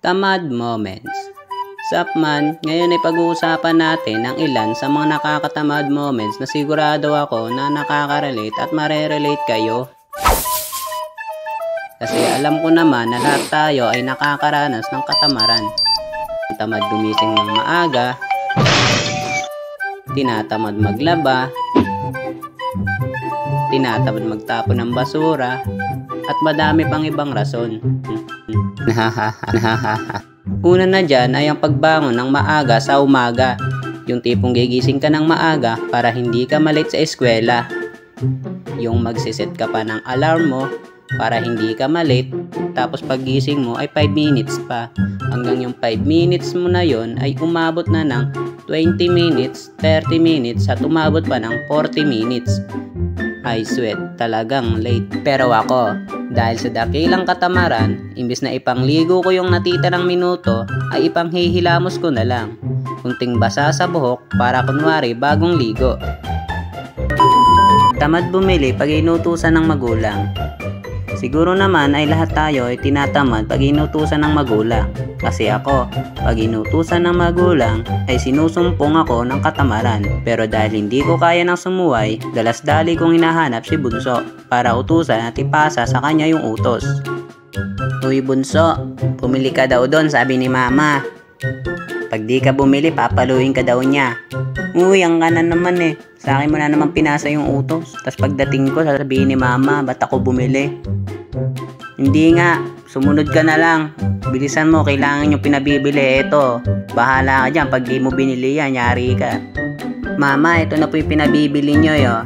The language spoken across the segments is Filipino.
Tamad moments. Sup man, ngayon ay pag-uusapan natin ang ilan sa mga nakakatamad moments na sigurado ako na nakaka-relate at mare-relate kayo. Kasi alam ko naman na lahat tayo ay nakakaranas ng katamaran. Tamad gumising ng maaga, tinatamad maglaba, tinatamad magtapon ng basura, at madami pang ibang rason. Una na dyan ay ang pagbangon ng maaga sa umaga. Yung tipong gigising ka ng maaga para hindi ka malate sa eskwela. Yung magsiset ka pa ng alarm mo para hindi ka malate. Tapos paggising mo ay 5 minutes pa. Hanggang yung 5 minutes mo na yon ay umabot na ng 20 minutes, 30 minutes at umabot pa ng 40 minutes. I sweat, talagang late. Pero ako, dahil sa dakilang katamaran, imbis na ipangligo ko yung natitirang minuto, ay ipanghihilamos ko na lang. Kunting basa sa buhok para kunwari bagong ligo. Tamad bumili pag inutusan ng magulang. Siguro naman ay lahat tayo ay tinatamad pag inutusan ng magulang. Kasi ako, pag inutusan ng magulang ay sinusumpong ako ng katamaran. Pero dahil hindi ko kaya ng sumuway, dalas-dali kong hinahanap si Bunso para utusan at ipasa sa kanya yung utos. Uy Bunso, pumili ka daw doon, sabi ni Mama. Pag di ka bumili, papaluin ka daw niya. Uy, ang kanan naman eh. Sa akin mo na naman pinasa yung utos. Tapos pagdating ko, sasabihin ni Mama, ba't ako bumili? Hindi nga, sumunod ka na lang. Bilisan mo, kailangan yung pinabibili. Eto, bahala ka dyan. Pag di mo binili yan, yari ka. Mama, ito na po yung pinabibili nyo yo.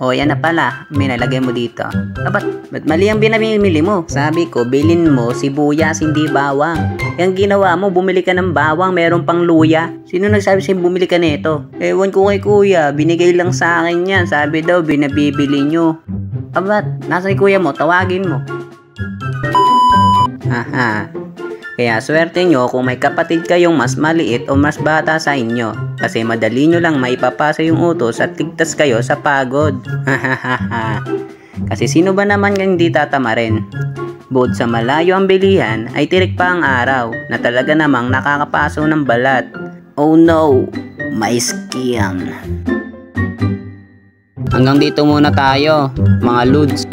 O yan na pala, may nalagay mo dito. Ba't mali ang binamimili mo? Sabi ko, bilin mo sibuyas, hindi bawang. Yung ginawa mo, bumili ka ng bawang, meron pang luya. Sino nagsabi sa'yo bumili ka nito? Ewan ko kay kuya, binigay lang sa akin yan. Sabi daw, binabibili nyo. Ba't? Nasa kay kuya mo, tawagin mo. Haha. Kaya swerte nyo kung may kapatid kayong mas maliit o mas bata sa inyo. Kasi madali nyo lang maipapasa yung utos at ligtas kayo sa pagod. Hahaha. Kasi sino ba naman yung hindi tatamarin? Bukod sa malayo ang bilihan, ay tirik pa ang araw na talaga namang nakakapaso ng balat. Oh no, my skin. Hanggang dito muna tayo, mga lods.